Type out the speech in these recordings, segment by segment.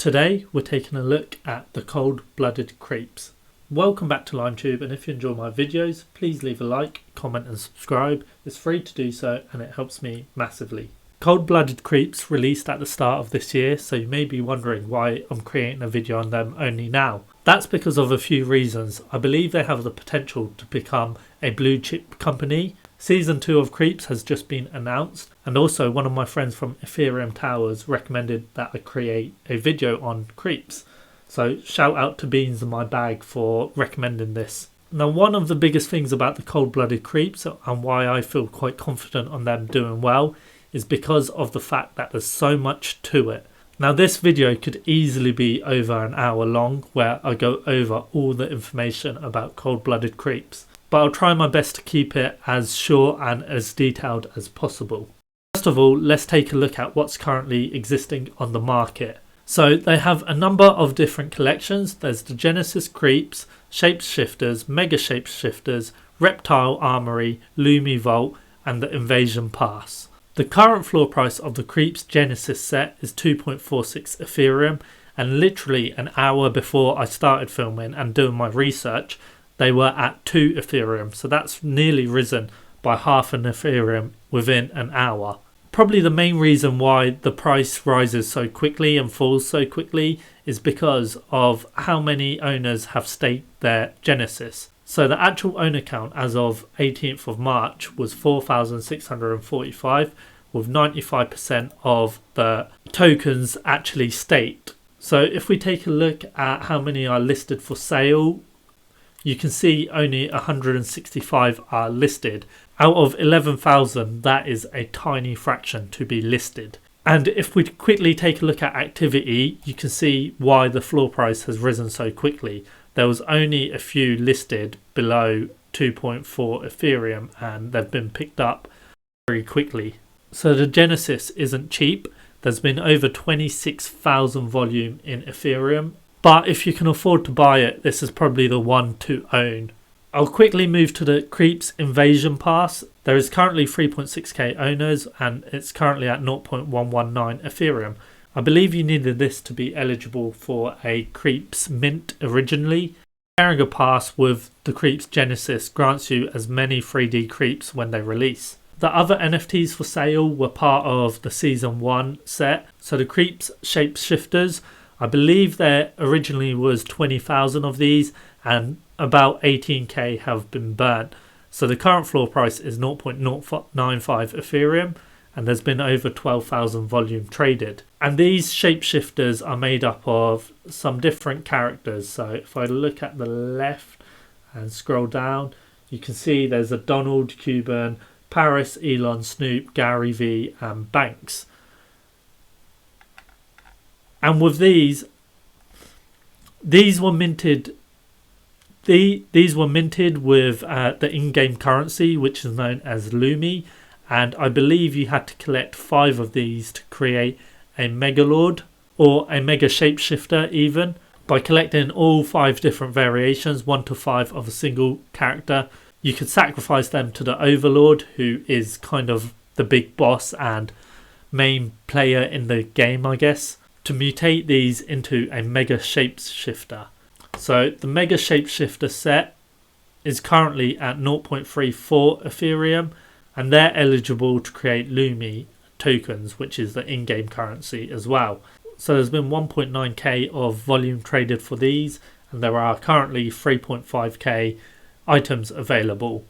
Today we're taking a look at the cold-blooded Creepz. Welcome back to LimeTube, and if you enjoy my videos, please leave a like, comment and subscribe. It's free to do so and it helps me massively. Cold-blooded Creepz released at the start of this year, so you may be wondering why I'm creating a video on them only now. That's because of a few reasons. I believe they have the potential to become a blue chip company. Season 2 of Creepz has just been announced, and also one of my friends from Ethereum Towers recommended that I create a video on Creepz. So shout out to Beans in my bag for recommending this. Now, one of the biggest things about the cold-blooded Creepz and why I feel quite confident on them doing well is because of the fact that there's so much to it. Now, this video could easily be over an hour long where I go over all the information about cold-blooded Creepz, but I'll try my best to keep it as short and as detailed as possible. First of all, let's take a look at what's currently existing on the market. So they have a number of different collections. There's the Genesis Creepz, Shapeshifters, Mega Shapeshifters, Reptile Armoury, Loomi Vault and the Invasion Pass. The current floor price of the Creepz Genesis set is 2.46 Ethereum, and literally an hour before I started filming and doing my research, they were at 2 Ethereum, so that's nearly risen by half an Ethereum within an hour. Probably the main reason why the price rises so quickly and falls so quickly is because of how many owners have staked their Genesis. So the actual owner count as of 18th of March was 4,645, with 95% of the tokens actually staked. So if we take a look at how many are listed for sale, you can see only 165 are listed. Out of 11,000, that is a tiny fraction to be listed. And if we quickly take a look at activity, you can see why the floor price has risen so quickly. There was only a few listed below 2.4 Ethereum and they've been picked up very quickly. So the Genesis isn't cheap. There's been over 26,000 volume in Ethereum. But if you can afford to buy it, this is probably the one to own. I'll quickly move to the Creepz Invasion Pass. There is currently 3.6k owners and it's currently at 0.119 Ethereum. I believe you needed this to be eligible for a Creepz mint originally. Sharing a pass with the Creepz Genesis grants you as many 3D Creepz when they release. The other NFTs for sale were part of the Season 1 set. So the Creepz Shapeshifters, I believe there originally was 20,000 of these and about 18k have been burnt. So the current floor price is 0.095 Ethereum and there's been over 12,000 volume traded. And these shapeshifters are made up of some different characters. So if I look at the left and scroll down, you can see there's a Donald, Cuban, Paris, Elon, Snoop, Gary V and Banks. And with these were minted. These were minted with the in-game currency, which is known as Loomi, and I believe you had to collect 5 of these to create a Megalord or a Mega Shapeshifter even. By collecting all 5 different variations, 1 to 5 of a single character, you could sacrifice them to the Overlord, who is kind of the big boss and main player in the game, I guess, to mutate these into a Mega Shapeshifter. So the Mega Shapeshifter set is currently at 0.34 Ethereum and they're eligible to create Loomi tokens, which is the in-game currency as well. So there's been 1.9k of volume traded for these and there are currently 3.5k items available.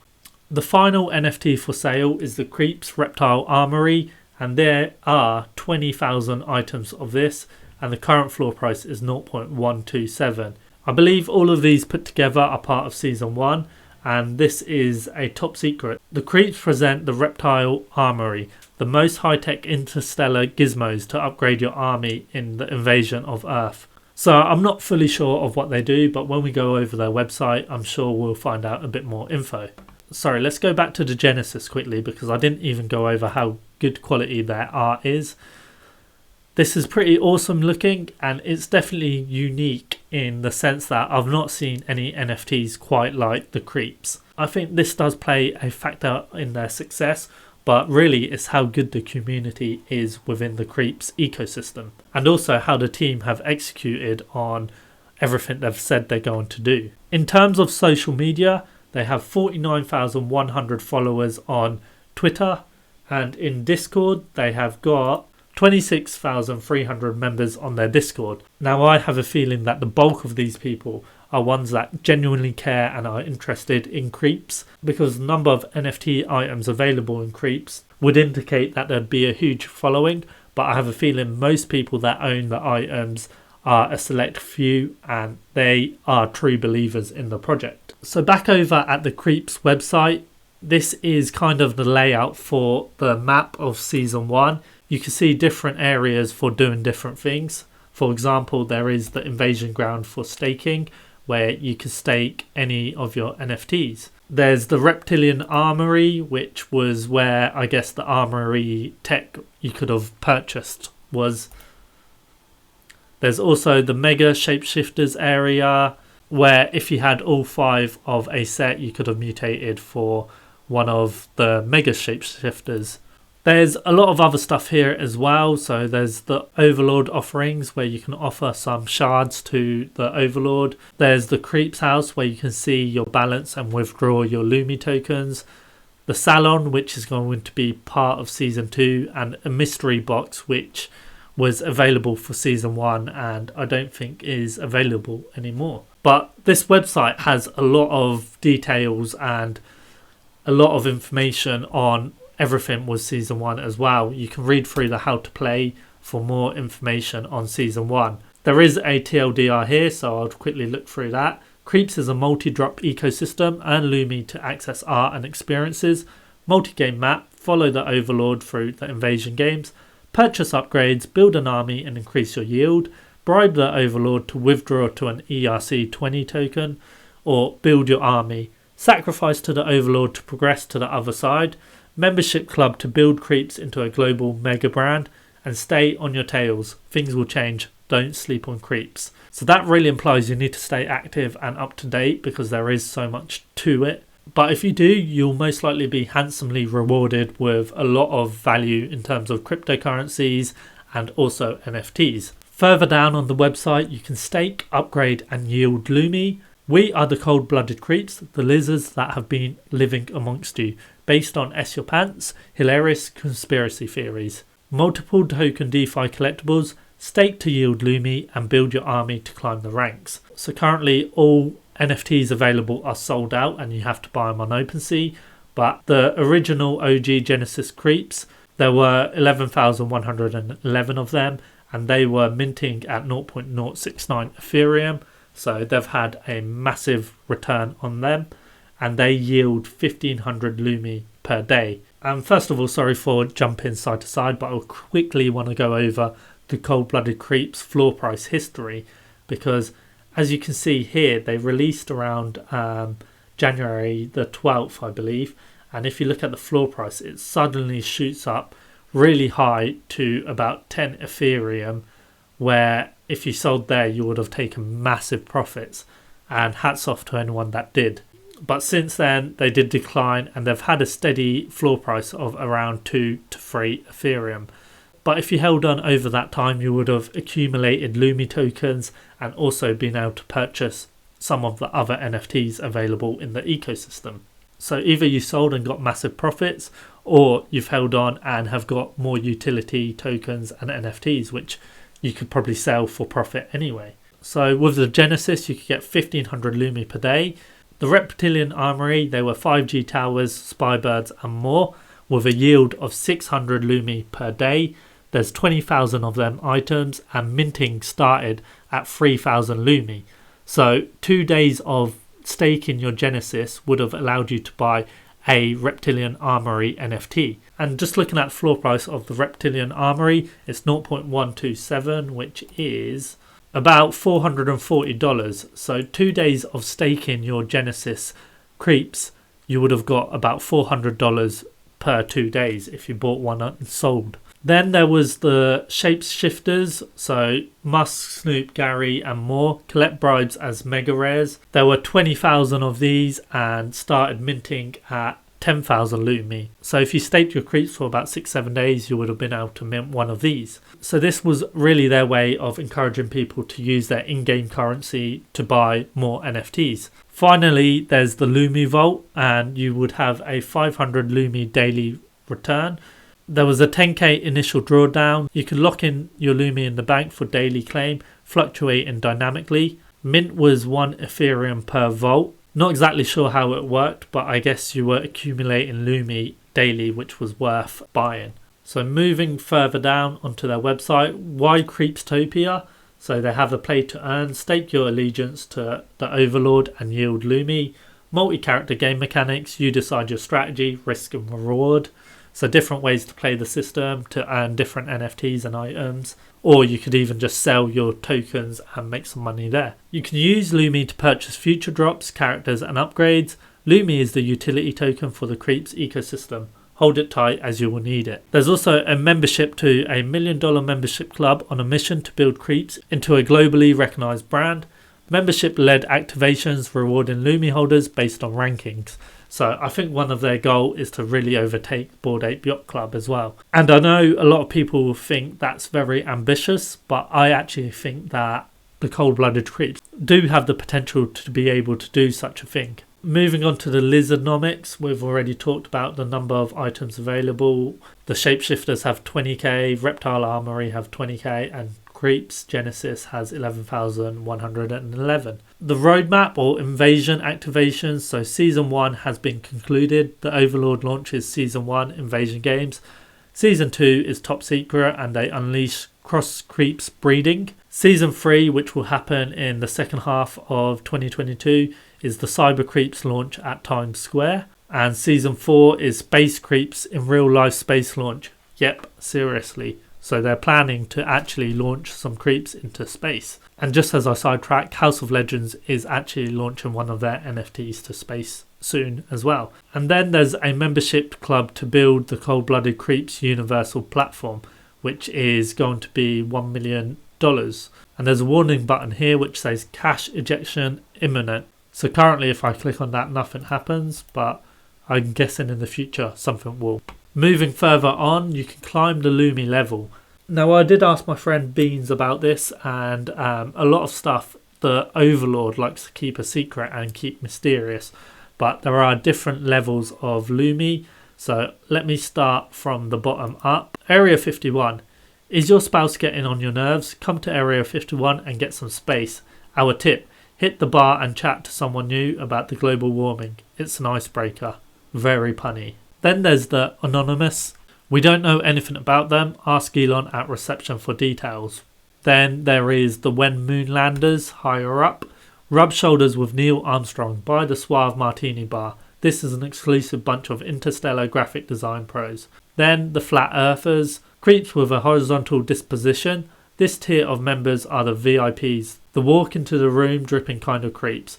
The final NFT for sale is the Creepz Reptile Armoury and there are 20,000 items of this and the current floor price is 0.127. I believe all of these put together are part of Season 1 and this is a top secret. The Creepz present the Reptile Armoury, the most high-tech interstellar gizmos to upgrade your army in the invasion of Earth. So I'm not fully sure of what they do, but when we go over their website I'm sure we'll find out a bit more info. Sorry, let's go back to the Genesis quickly because I didn't even go over how good quality their art is. This is pretty awesome looking and it's definitely unique in the sense that I've not seen any NFTs quite like the Creepz. I think this does play a factor in their success, but really it's how good the community is within the Creepz ecosystem, and also how the team have executed on everything they've said they're going to do. In terms of social media, they have 49,100 followers on Twitter, and in Discord they have got 26,300 members on their Discord. Now I have a feeling that the bulk of these people are ones that genuinely care and are interested in Creepz, because the number of NFT items available in Creepz would indicate that there'd be a huge following, but I have a feeling most people that own the items are a select few and they are true believers in the project. So back over at the Creepz website, this is kind of the layout for the map of Season 1. You can see different areas for doing different things. For example, there is the invasion ground for staking, where you can stake any of your NFTs. There's the Reptile Armoury, which was where I guess the armory tech you could have purchased was. There's also the Mega Shapeshifters area, where if you had all 5 of a set, you could have mutated for one of the Mega Shapeshifters. There's a lot of other stuff here as well. So there's the Overlord offerings, where you can offer some shards to the Overlord. There's the Creepz house, where you can see your balance and withdraw your Loomi tokens. The Salon, which is going to be part of Season 2, and a mystery box, which was available for Season 1 and I don't think is available anymore. But this website has a lot of details and a lot of information on everything with Season 1 as well. You can read through the how to play for more information on Season 1. There is a TLDR here, so I'll quickly look through that. Creepz is a multi-drop ecosystem and Loomi to access art and experiences. Multi-game map, follow the Overlord through the invasion games. Purchase upgrades, build an army and increase your yield. Bribe the Overlord to withdraw to an ERC20 token, or build your army. Sacrifice to the Overlord to progress to the other side. Membership club to build Creepz into a global mega brand. And stay on your tails. Things will change. Don't sleep on Creepz. So that really implies you need to stay active and up to date, because there is so much to it. But if you do, you'll most likely be handsomely rewarded with a lot of value in terms of cryptocurrencies and also NFTs. Further down on the website, you can stake, upgrade and yield Loomi. We are the cold-blooded Creepz, the lizards that have been living amongst you, based on S Your Pants, hilarious conspiracy theories. Multiple token DeFi collectibles, stake to yield Loomi and build your army to climb the ranks. So currently all NFTs available are sold out and you have to buy them on OpenSea, but the original OG Genesis Creepz, there were 11,111 of them and they were minting at 0.069 Ethereum, so they've had a massive return on them and they yield 1,500 Loomi per day. And first of all, sorry for jumping side to side, but I'll quickly want to go over the cold-blooded Creepz floor price history, because as you can see here, they released around January the 12th, I believe. And if you look at the floor price, it suddenly shoots up really high to about 10 Ethereum, where if you sold there, you would have taken massive profits. And hats off to anyone that did. But since then, they did decline and they've had a steady floor price of around 2 to 3 Ethereum. But if you held on over that time, you would have accumulated Loomi tokens and also been able to purchase some of the other NFTs available in the ecosystem. So either you sold and got massive profits, or you've held on and have got more utility tokens and NFTs, which you could probably sell for profit anyway. So with the Genesis, you could get 1,500 Loomi per day. The Reptile Armoury, they were 5G towers, spy birds and more, with a yield of 600 Loomi per day. There's 20,000 of them items and minting started at 3,000 Loomi. So 2 days of staking your Genesis would have allowed you to buy a Reptile Armoury NFT. And just looking at the floor price of the Reptile Armoury, it's 0.127, which is about $440. So 2 days of staking your Genesis Creepz, you would have got about $400 per 2 days if you bought one and sold. Then there was the Shapeshifters, so Musk, Snoop, Gary and more. Collect bribes as mega rares. There were 20,000 of these and started minting at 10,000 Loomi. So if you staked your Creepz for about 6-7 days, you would have been able to mint one of these. So this was really their way of encouraging people to use their in-game currency to buy more NFTs. Finally, there's the Loomi Vault, and you would have a 500 Loomi daily return. There was a 10k initial drawdown. You could lock in your Loomi in the bank for daily claim, fluctuating dynamically. Mint was 1 Ethereum per vault. Not exactly sure how it worked, but I guess you were accumulating Loomi daily, which was worth buying. So moving further down onto their website, why Creepztopia? So they have a play to earn, stake your allegiance to the Overlord and yield Loomi. Multi-character game mechanics, you decide your strategy, risk and reward. So different ways to play the system to earn different NFTs and items. Or you could even just sell your tokens and make some money there. You can use Loomi to purchase future drops, characters and upgrades. Loomi is the utility token for the Creepz ecosystem. Hold it tight as you will need it. There's also a membership to a $1 million membership club on a mission to build Creepz into a globally recognised brand. Membership-led activations rewarding Loomi holders based on rankings. So I think one of their goal is to really overtake Bored Ape Yacht Club as well. And I know a lot of people will think that's very ambitious, but I actually think that the cold-blooded Creepz do have the potential to be able to do such a thing. Moving on to the Lizardnomics, we've already talked about the number of items available. The Shapeshifters have 20k, Reptile Armoury have 20k, and Creepz Genesis has 11,111. The roadmap or invasion activations, so Season 1 has been concluded. The Overlord launches Season 1 invasion games. Season 2 is top secret and they unleash cross-Creepz breeding. Season 3, which will happen in the second half of 2022, is the Cyber Creepz launch at Times Square. And Season 4 is Space Creepz in real life space launch. Yep, seriously. So they're planning to actually launch some Creepz into space. And just as I sidetrack, House of Legends is actually launching one of their NFTs to space soon as well. And then there's a membership club to build the cold-blooded Creepz universal platform, which is going to be $1 million. And there's a warning button here which says cash ejection imminent. So currently if I click on that, nothing happens, but I'm guessing in the future something will. Moving further on, you can climb the Loomi level. Now I did ask my friend Beans about this, and a lot of stuff the Overlord likes to keep a secret and keep mysterious, but there are different levels of Loomi. So let me start from the bottom up. Area 51. Is your spouse getting on your nerves? Come to Area 51 and get some space. Our tip, hit the bar and chat to someone new about the global warming. It's an icebreaker. Very punny. Then there's the Anonymous. We don't know anything about them. Ask Elon at reception for details. Then there is the When Moonlanders higher up. Rub shoulders with Neil Armstrong by the Suave Martini Bar. This is an exclusive bunch of interstellar graphic design pros. Then the Flat Earthers. Creepz with a horizontal disposition. This tier of members are the VIPs. The walk into the room dripping kind of Creepz.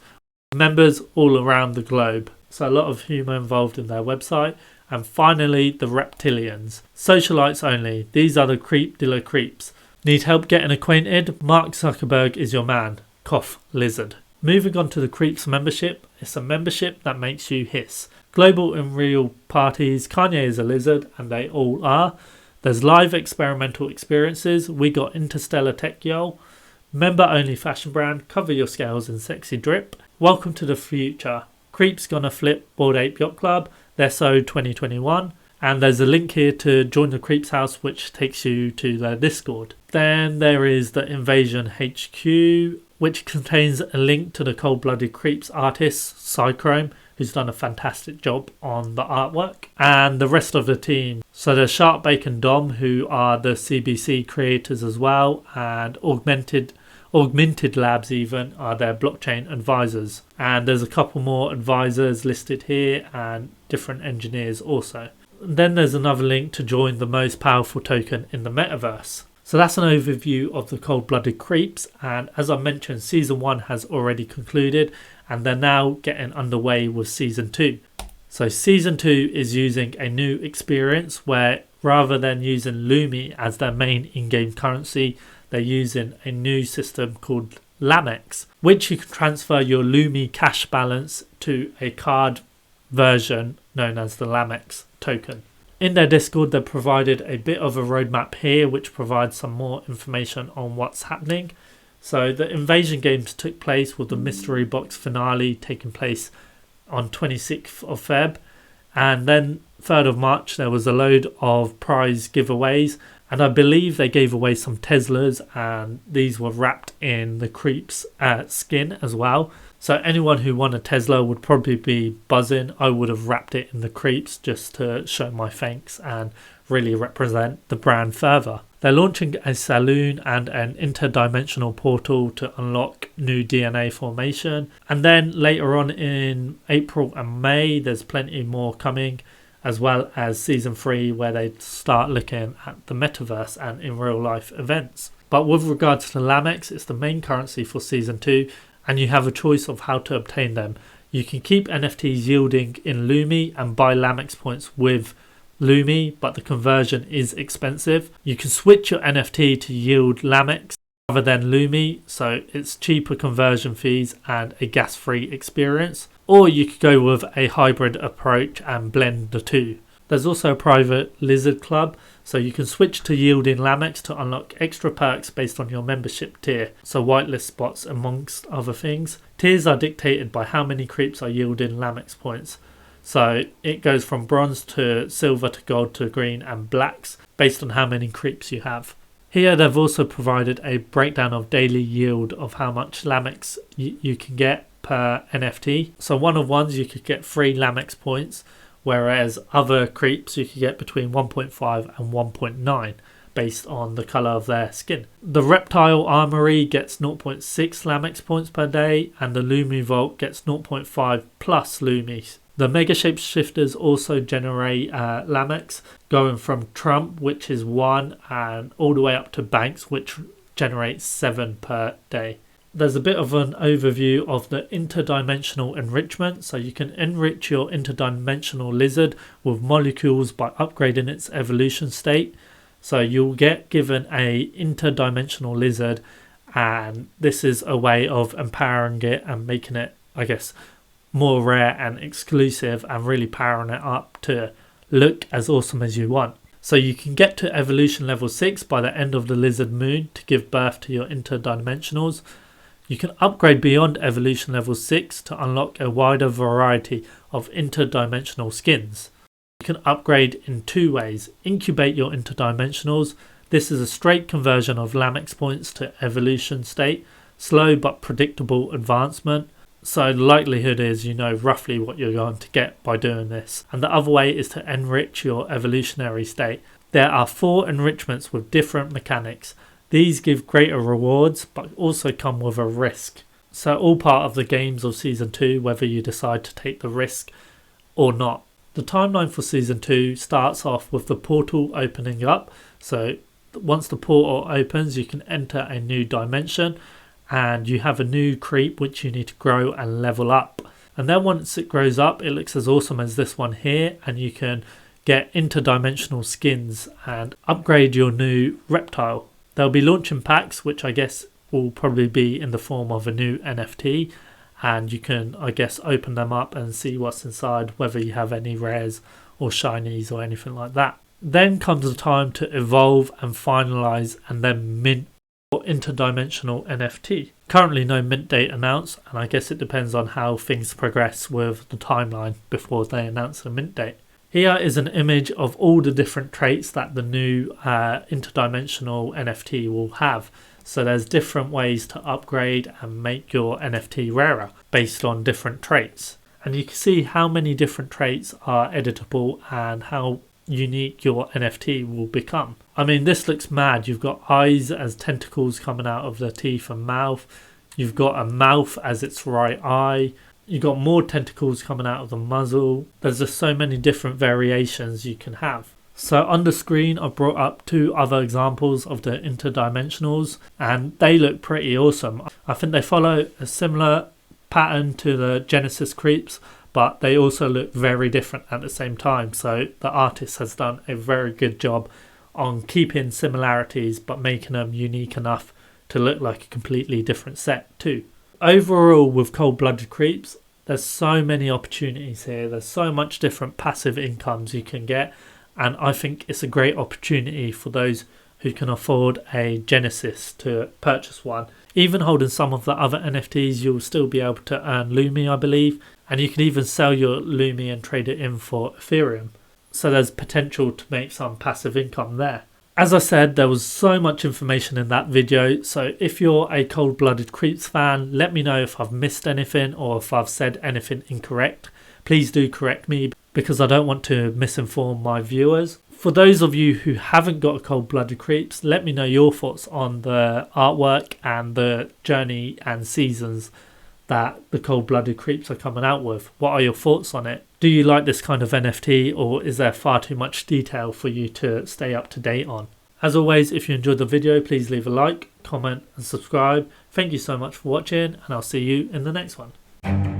Members all around the globe. So a lot of humour involved in their website. And finally, the Reptilians. Socialites only. These are the Creep de la Creepz. Need help getting acquainted? Mark Zuckerberg is your man. Cough, lizard. Moving on to the Creepz membership. It's a membership that makes you hiss. Global and real parties. Kanye is a lizard, and they all are. There's live experimental experiences. We got Interstellar Tech Yo. Member only fashion brand. Cover your scales in sexy drip. Welcome to the future. Creepz gonna flip Bored Ape Yacht Club. They're so 2021. And there's a link here to join the Creepz house, which takes you to their Discord. Then there is the Invasion HQ, which contains a link to the cold-blooded Creepz artist, Cychrome, who's done a fantastic job on the artwork, and the rest of the team. So there's Shark Bacon Dom, who are the CBC creators as well, and Augmented Labs even are their blockchain advisors. And there's a couple more advisors listed here and different engineers also. Then there's another link to join the most powerful token in the metaverse. So that's an overview of the cold-blooded Creepz, and as I mentioned, Season 1 has already concluded and they're now getting underway with Season 2. So Season 2 is using a new experience where rather than using Loomi as their main in-game currency, they're using a new system called Lamex, which you can transfer your Loomi cash balance to a card version known as the Lamex token. In their Discord, they've provided a bit of a roadmap here, which provides some more information on what's happening. So the Invasion Games took place with the Mystery Box finale taking place on 26th of Feb. And then 3rd of March, there was a load of prize giveaways. And I believe they gave away some Teslas, and these were wrapped in the Creepz skin as well. So anyone who won a Tesla would probably be buzzing. I would have wrapped it in the Creepz just to show my thanks and really represent the brand further. They're launching a saloon and an interdimensional portal to unlock new DNA formation. And then later on in April and May, there's plenty more coming, as well as Season 3, where they start looking at the metaverse and in real life events. But with regards to Lamex, it's the main currency for Season 2, and you have a choice of how to obtain them. You can keep NFTs yielding in Loomi and buy Lamex points with Loomi, but the conversion is expensive. You can switch your NFT to yield Lamex rather than Loomi, so it's cheaper conversion fees and a gas-free experience. Or you could go with a hybrid approach and blend the two. There's also a private Lizard Club, so you can switch to yielding Lamex to unlock extra perks based on your membership tier, so whitelist spots amongst other things. Tiers are dictated by how many creeps are yielding Lamex points, so it goes from bronze to silver to gold to green and blacks based on how many creeps you have. Here they've also provided a breakdown of daily yield of how much Lamex you can get per NFT. So one of ones you could get 3 Lamex points, whereas other creeps you could get between 1.5 and 1.9 based on the colour of their skin. The Reptile Armoury gets 0.6 Lamex points per day, and the Loomi Vault gets 0.5 plus Loomis. The Mega Shapeshifters also generate Lamex, going from Trump, which is 1, and all the way up to Banks, which generates 7 per day. There's a bit of an overview of the Interdimensional Enrichment, so you can enrich your interdimensional lizard with molecules by upgrading its evolution state. So you'll get given a interdimensional lizard, and this is a way of empowering it and making it, I guess, more rare and exclusive, and really powering it up to look as awesome as you want. So you can get to evolution level 6 by the end of the lizard moon to give birth to your interdimensionals. You can upgrade beyond evolution level 6 to unlock a wider variety of interdimensional skins. You can upgrade in 2 ways. Incubate your interdimensionals. This is a straight conversion of Lamex points to evolution state. Slow but predictable advancement. So the likelihood is you know roughly what you're going to get by doing this. And the other way is to enrich your evolutionary state. There are 4 enrichments with different mechanics. These give greater rewards, but also come with a risk. So all part of the games of Season 2, whether you decide to take the risk or not. The timeline for Season 2 starts off with the portal opening up. So once the portal opens, you can enter a new dimension, and you have a new creep which you need to grow and level up. And then once it grows up, it looks as awesome as this one here, and you can get interdimensional skins and upgrade your new reptile. They'll be launching packs, which I guess will probably be in the form of a new NFT, and you can, I guess, open them up and see what's inside, whether you have any rares or shinies or anything like that. Then comes the time to evolve and finalize and then mint your interdimensional NFT. Currently no mint date announced, and I guess it depends on how things progress with the timeline before they announce a mint date. Here is an image of all the different traits that the new interdimensional NFT will have. So there's different ways to upgrade and make your NFT rarer based on different traits. And you can see how many different traits are editable and how unique your NFT will become. I mean, this looks mad. You've got eyes as tentacles coming out of the teeth and mouth. You've got a mouth as its right eye. You've got more tentacles coming out of the muzzle. There's just so many different variations you can have. So on the screen I brought up 2 other examples of the interdimensionals, and they look pretty awesome. I think they follow a similar pattern to the Genesis Creepz, but they also look very different at the same time. So the artist has done a very good job on keeping similarities but making them unique enough to look like a completely different set too. Overall, with Blooded Creepz, There's so many opportunities here. There's so much different passive incomes you can get, and I think it's a great opportunity for those who can afford a Genesis to purchase one. Even holding some of the other NFTs, you'll still be able to earn Loomi, I believe, and you can even sell your Loomi and trade it in for Ethereum. So there's potential to make some passive income there. As I said, there was so much information in that video, so if you're a cold-blooded Creepz fan, let me know if I've missed anything or if I've said anything incorrect. Please do correct me, because I don't want to misinform my viewers. For those of you who haven't got a cold-blooded Creepz, let me know your thoughts on the artwork and the journey and seasons that the cold-blooded Creepz are coming out with. What are your thoughts on it? Do you like this kind of NFT, or is there far too much detail for you to stay up to date on? As always, if you enjoyed the video, please leave a like, comment and subscribe. Thank you so much for watching, and I'll see you in the next one.